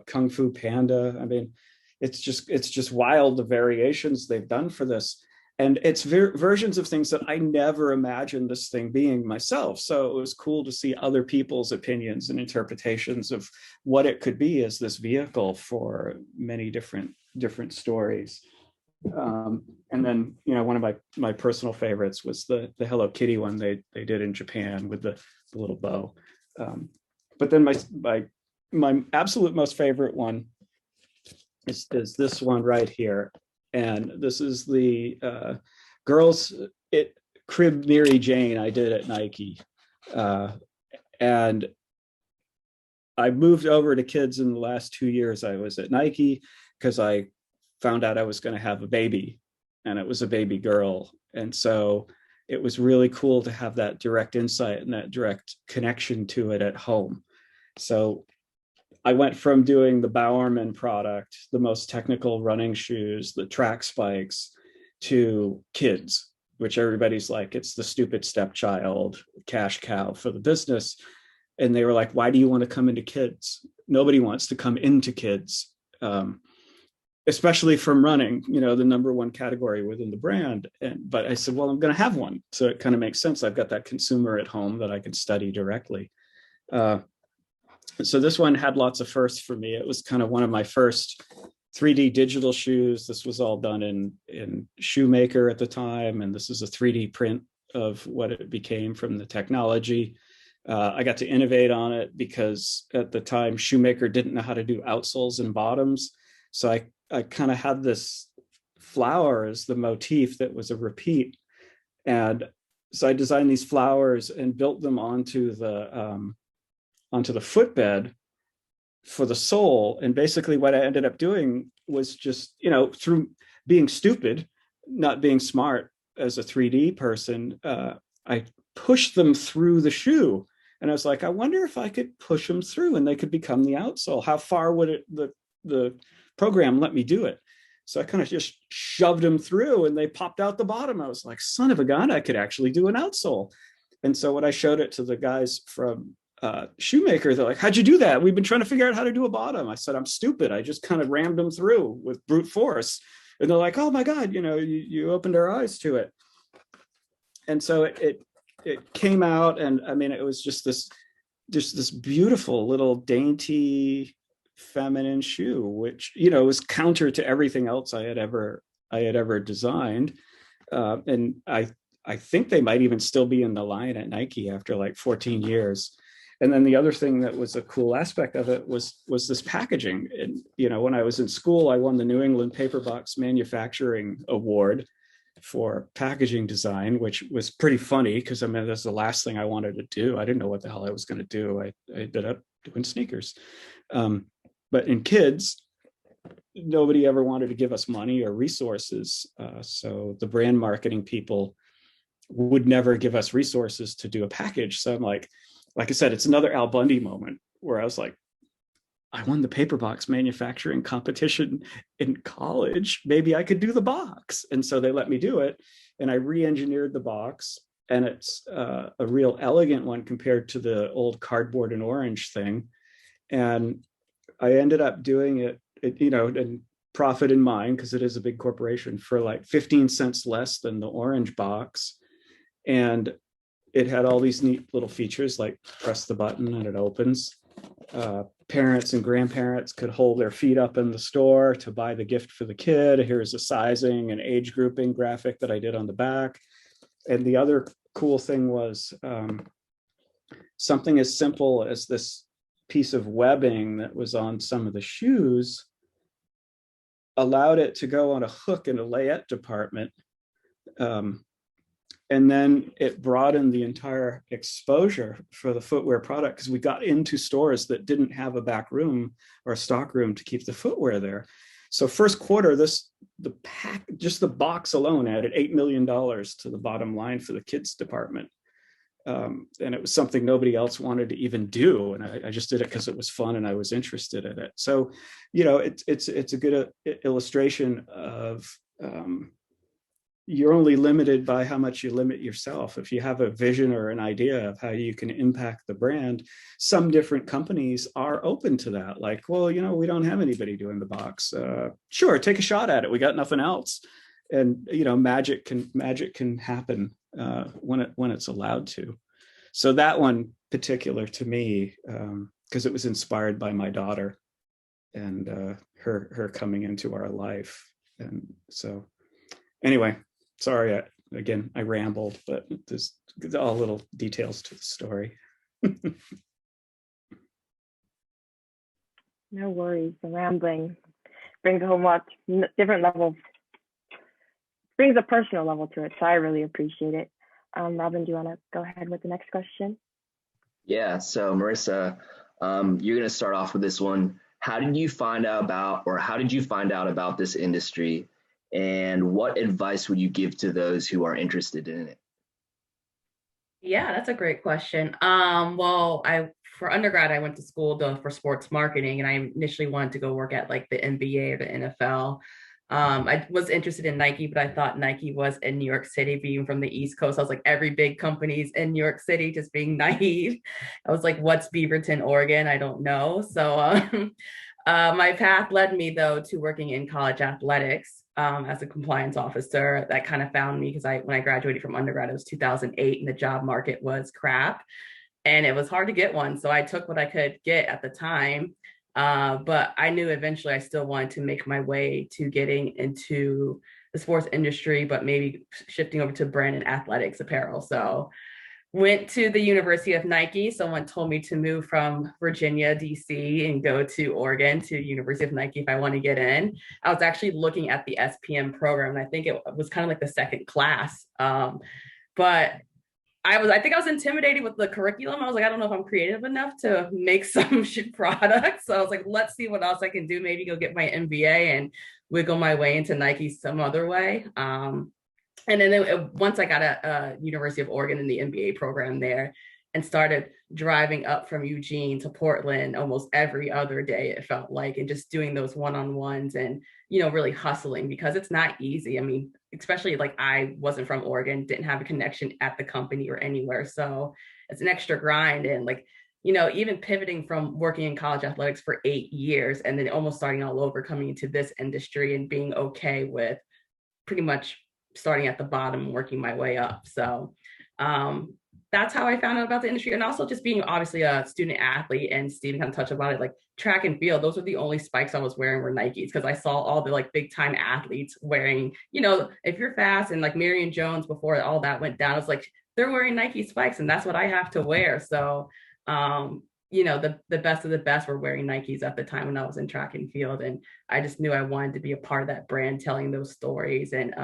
Kung Fu Panda. I mean, it's just wild, the variations they've done for this, and it's versions of things that I never imagined this thing being myself. So it was cool to see other people's opinions and interpretations of what it could be as this vehicle for many different stories. And then one of my personal favorites was the Hello Kitty one they did in Japan with the little bow. But then my absolute most favorite one is this one right here, and this is the girls crib Mary Jane I did at Nike, and I moved over to kids in the last 2 years I was at Nike because I found out I was going to have a baby, and it was a baby girl. And so it was really cool to have that direct insight and that direct connection to it at home. So I went from doing the Bowerman product, the most technical running shoes, the track spikes, to kids, which everybody's like, it's the stupid stepchild, cash cow for the business. And they were like, why do you want to come into kids? Nobody wants to come into kids. Especially from running, the number one category within the brand. But I said, well, I'm going to have one. So it kind of makes sense. I've got that consumer at home that I can study directly. So this one had lots of firsts for me. It was kind of one of my first 3D digital shoes. This was all done in Shoemaker at the time. And this is a 3D print of what it became from the technology. I got to innovate on it because at the time, Shoemaker didn't know how to do outsoles and bottoms. So I kind of had this flower as the motif that was a repeat. And so I designed these flowers and built them onto the footbed for the sole. And basically what I ended up doing was just, through being stupid, not being smart as a 3D person, I pushed them through the shoe. And I was like, I wonder if I could push them through and they could become the outsole. How far would the program let me do it? So I kind of just shoved them through and they popped out the bottom. I was like, son of a gun, I could actually do an outsole. And so when I showed it to the guys from Shoemaker, they're like, how'd you do that? We've been trying to figure out how to do a bottom. I said, I'm stupid. I just kind of rammed them through with brute force. And they're like, oh my God, you opened our eyes to it. And so it came out, and I mean, it was just this beautiful little dainty feminine shoe, which was counter to everything else I had ever designed. And I think they might even still be in the line at Nike after like 14 years. And then the other thing that was a cool aspect of it was this packaging. And when I was in school, I won the New England Paperbox Manufacturing Award for packaging design, which was pretty funny because I mean that's the last thing I wanted to do. I didn't know what the hell I was going to do. I ended up doing sneakers. But in kids, nobody ever wanted to give us money or resources. So the brand marketing people would never give us resources to do a package. So I'm like I said, it's another Al Bundy moment where I was like, I won the paperbox manufacturing competition in college. Maybe I could do the box. And so they let me do it. And I re-engineered the box. And it's a real elegant one compared to the old cardboard and orange thing. And I ended up doing it and profit in mind, because it is a big corporation, for like 15 cents less than the orange box. And it had all these neat little features like press the button and it opens. Parents and grandparents could hold their feet up in the store to buy the gift for the kid. Here's a sizing and age grouping graphic that I did on the back. And the other cool thing was something as simple as this piece of webbing that was on some of the shoes allowed it to go on a hook in a layette department. And then it broadened the entire exposure for the footwear product because we got into stores that didn't have a back room or a stock room to keep the footwear there. So first quarter, just the box alone added $8 million to the bottom line for the kids department. And it was something nobody else wanted to even do. And I just did it because it was fun and I was interested in it. So, it's a good illustration of, you're only limited by how much you limit yourself. If you have a vision or an idea of how you can impact the brand, some different companies are open to that. Like, well, we don't have anybody doing the box. Sure, take a shot at it. We got nothing else. And magic can happen when it's allowed to. So that one particular to me, because it was inspired by my daughter and her coming into our life. And so anyway, sorry, I rambled, but there's all little details to the story. No worries. The rambling brings a whole much different level, brings a personal level to it. So I really appreciate it. Robin, do you want to go ahead with the next question? Yeah, so Marissa, you're going to start off with this one. How did you find out about this industry? And what advice would you give to those who are interested in it? Yeah, that's a great question. Well, for undergrad, I went to school for sports marketing, and I initially wanted to go work at like the NBA or the NFL. I was interested in Nike, but I thought Nike was in New York City. Being from the East Coast, I was like, every big company's in New York City, just being naive. I was like, what's Beaverton, Oregon? I don't know. So my path led me, though, to working in college athletics as a compliance officer. That kind of found me because when I graduated from undergrad, it was 2008, and the job market was crap. And it was hard to get one. So I took what I could get at the time. But I knew eventually I still wanted to make my way to getting into the sports industry, but maybe shifting over to brand and athletics apparel. So went to the University of Nike. Someone told me to move from Virginia, DC, and go to Oregon to University of Nike if I want to get in. I was actually looking at the SPM program, and I think it was kind of like the second class. But I think I was intimidated with the curriculum. I was like, I don't know if I'm creative enough to make some products. So I was like, let's see what else I can do. Maybe go get my MBA and wiggle my way into Nike some other way. And then once I got a University of Oregon in the MBA program there and started driving up from Eugene to Portland almost every other day, it felt like, and just doing those one-on-ones and, really hustling because it's not easy. I mean, especially like I wasn't from Oregon, didn't have a connection at the company or anywhere. So it's an extra grind. And like, even pivoting from working in college athletics for 8 years and then almost starting all over, coming into this industry and being okay with pretty much starting at the bottom and working my way up. So that's how I found out about the industry. And also just being obviously a student athlete, and Steven kind of touched about it, like track and field, those were the only spikes I was wearing were Nikes, because I saw all the like big time athletes wearing, if you're fast, and like Marion Jones before all that went down, it's like they're wearing Nike spikes and that's what I have to wear. So the best of the best were wearing Nikes at the time when I was in track and field. And I just knew I wanted to be a part of that brand, telling those stories and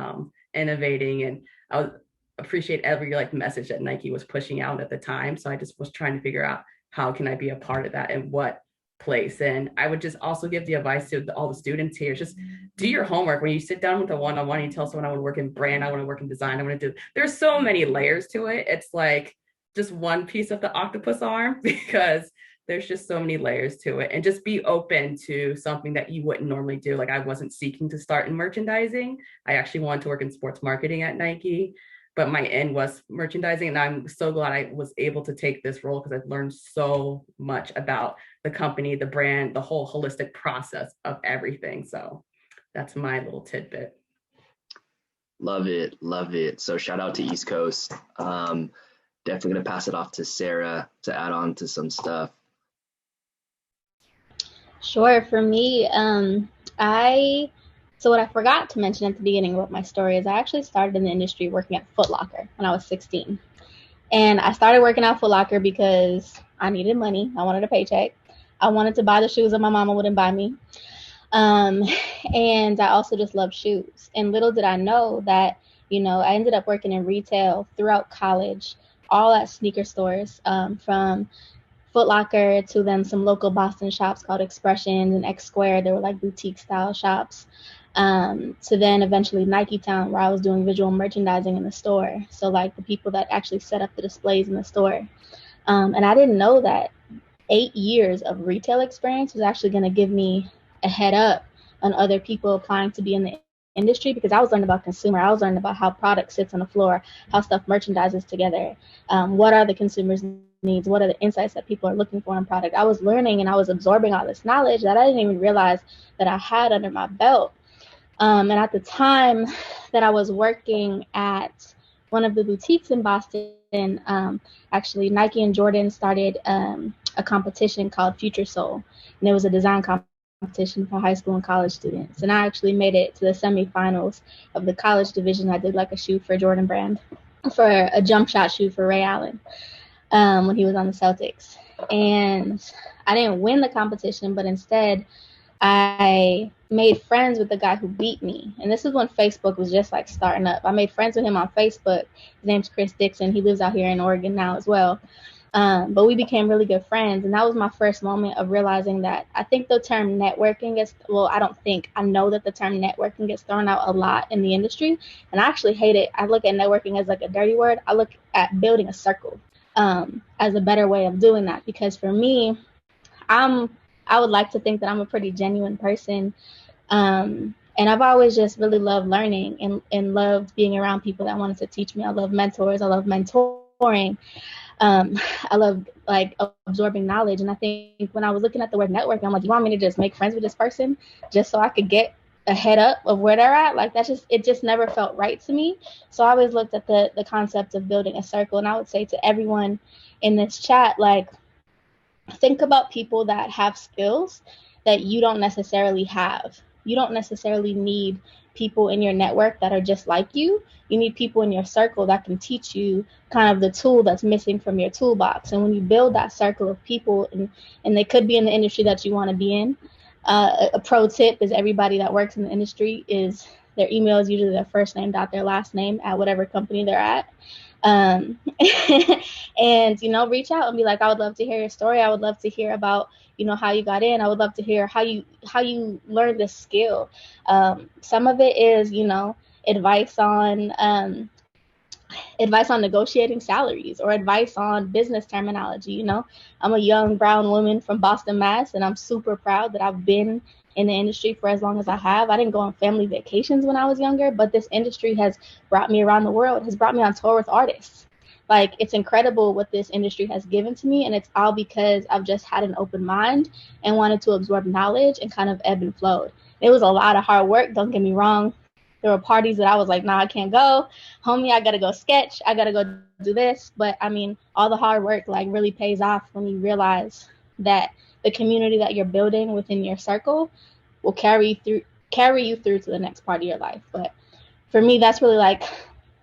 innovating. And I would appreciate every like message that Nike was pushing out at the time. So I just was trying to figure out how can I be a part of that and what place. And I would just also give the advice to all the students here, just do your homework. When you sit down with a one-on-one, you tell someone I want to work in brand, I want to work in design, I want to do, there's so many layers to it. It's like just one piece of the octopus arm, because there's just so many layers to it. And just be open to something that you wouldn't normally do. Like I wasn't seeking to start in merchandising. I actually wanted to work in sports marketing at Nike, but my end was merchandising. And I'm so glad I was able to take this role because I've learned so much about the company, the brand, the whole holistic process of everything. So that's my little tidbit. Love it. Love it. So shout out to East Coast. definitely going to pass it off to Sarah to add on to some stuff. Sure. For me, so what I forgot to mention at the beginning about my story is I actually started in the industry working at Foot Locker when I was 16. And I started working at Foot Locker because I needed money. I wanted a paycheck. I wanted to buy the shoes that my mama wouldn't buy me. And I also just love shoes. And little did I know that, I ended up working in retail throughout college, all at sneaker stores, from Foot Locker to then some local Boston shops called Expressions and X Square. They were like boutique style shops. To then eventually Nike Town, where I was doing visual merchandising in the store. So like the people that actually set up the displays in the store. And I didn't know that 8 years of retail experience was actually going to give me a head up on other people applying to be in the industry, because I was learning about consumer. I was learning about how product sits on the floor, how stuff merchandises together, what are the consumers' needs, what are the insights that people are looking for in product. I was learning and I was absorbing all this knowledge that I didn't even realize that I had under my belt. And at the time that I was working at one of the boutiques in Boston, actually Nike and Jordan started a competition called Future Soul. And it was a design competition for high school and college students. And I actually made it to the semifinals of the college division. I did like a shoe for Jordan Brand, for a jump shot shoe for Ray Allen when he was on the Celtics. And I didn't win the competition, but instead I made friends with the guy who beat me. And this is when Facebook was just like starting up. I made friends with him on Facebook. His name's Chris Dixon. He lives out here in Oregon now as well. But we became really good friends. And that was my first moment of realizing that I think the term networking is, I know that the term networking gets thrown out a lot in the industry. And I actually hate it. I look at networking as like a dirty word. I look at building a circle as a better way of doing that. Because for me, I would like to think that I'm a pretty genuine person. And I've always just really loved learning and loved being around people that wanted to teach me. I love mentors. I love mentoring. I love like absorbing knowledge. And I think when I was looking at the word network, I'm like, you want me to just make friends with this person just so I could get a head up of where they're at? Like it just never felt right to me. So I always looked at the concept of building a circle. And I would say to everyone in this chat, like, think about people that have skills that you don't necessarily have. You don't necessarily need people in your network that are just like you. You need people in your circle that can teach you kind of the tool that's missing from your toolbox. And when you build that circle of people, and they could be in the industry that you want to be in, a pro tip is everybody that works in the industry is their email is usually their first name dot their last name at whatever company they're at. And reach out and be like, I would love to hear your story. I would love to hear about how you got in. I would love to hear how you learned this skill. Some of it is advice on negotiating salaries or advice on business terminology. I'm a young brown woman from Boston, Mass, and I'm super proud that I've been in the industry for as long as I have. I didn't go on family vacations when I was younger, but this industry has brought me around the world, has brought me on tour with artists. Like, it's incredible what this industry has given to me, and it's all because I've just had an open mind and wanted to absorb knowledge and kind of ebb and flowed. It was a lot of hard work, don't get me wrong. There were parties that I was like, nah, I can't go. Homie, I got to go sketch. I got to go do this. But, I mean, all the hard work, like, really pays off when you realize that the community that you're building within your circle will carry you through to the next part of your life. But for me, that's really, like,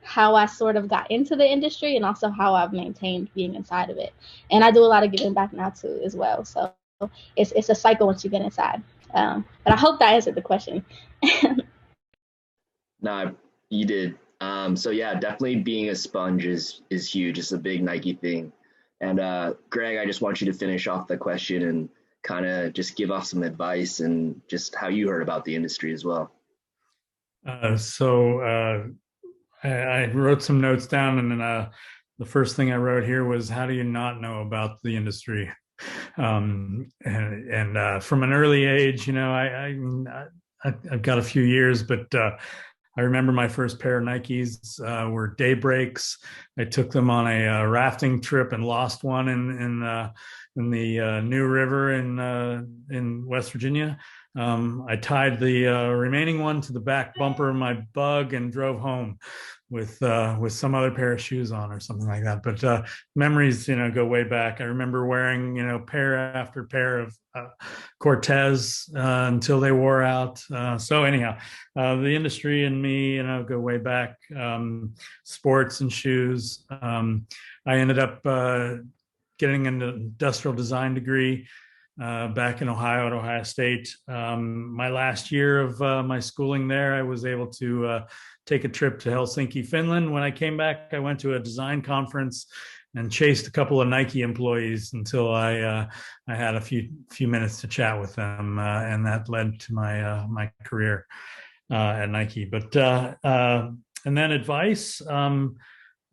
how I sort of got into the industry and also how I've maintained being inside of it. And I do a lot of giving back now, too, as well. So it's a cycle once you get inside. But I hope that answered the question. No, you did. So yeah, definitely being a sponge is huge. It's a big Nike thing. And Greg, I just want you to finish off the question and kind of just give off some advice and just how you heard about the industry as well. I wrote some notes down, and then the first thing I wrote here was, how do you not know about the industry? And from an early age, I've got a few years, but I remember my first pair of Nikes were Daybreaks. I took them on a rafting trip and lost one in the New River in West Virginia. I tied the remaining one to the back bumper of my Bug and drove home some other pair of shoes on or something like that. But memories, go way back. I remember wearing, pair after pair of Cortez until they wore out. So anyhow, the industry and me, go way back. Sports and shoes. I ended up getting an industrial design degree back in Ohio at Ohio State. My last year of my schooling there, I was able to take a trip to Helsinki, Finland. When I came back, I went to a design conference and chased a couple of Nike employees until I had a few minutes to chat with them, and that led to my career at Nike. But and then advice.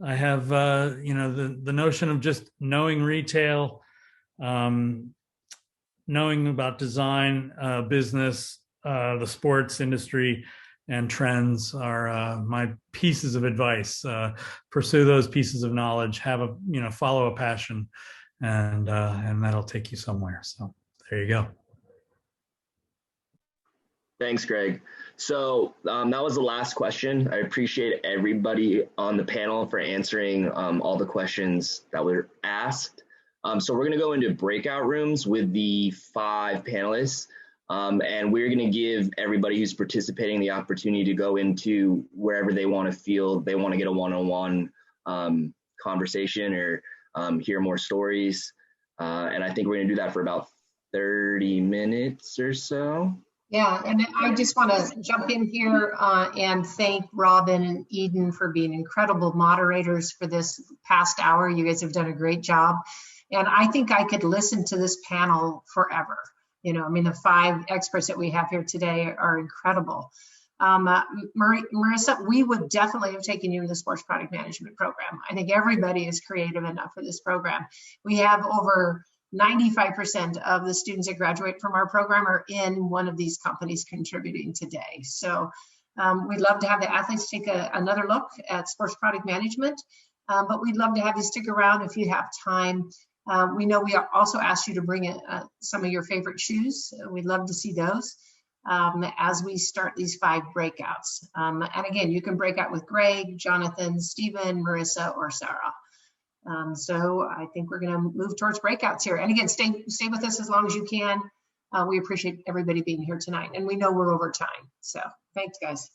I have the notion of just knowing retail, knowing about design, business, the sports industry, and trends are my pieces of advice. Pursue those pieces of knowledge. Follow a passion, and that'll take you somewhere. So there you go. Thanks, Greg. So that was the last question. I appreciate everybody on the panel for answering all the questions that were asked. So we're going to go into breakout rooms with the 5 panelists, and we're going to give everybody who's participating the opportunity to go into wherever they want to feel they want to get a one-on-one conversation or hear more stories. And I think we're going to do that for about 30 minutes or so. Yeah, and I just want to jump in here and thank Robin and Eden for being incredible moderators for this past hour. You guys have done a great job. And I think I could listen to this panel forever. The 5 experts that we have here today are incredible. Marissa, we would definitely have taken you in the sports product management program. I think everybody is creative enough for this program. We have over 95% of the students that graduate from our program are in one of these companies contributing today. So we'd love to have the athletes take another look at sports product management, but we'd love to have you stick around if you have time. We know we also asked you to bring in some of your favorite shoes. We'd love to see those as we start these 5 breakouts. And again, you can break out with Greg, Jonathan, Stephen, Marissa, or Sarah. So I think we're going to move towards breakouts here. And again, stay with us as long as you can. We appreciate everybody being here tonight. And we know we're over time. So thanks, guys.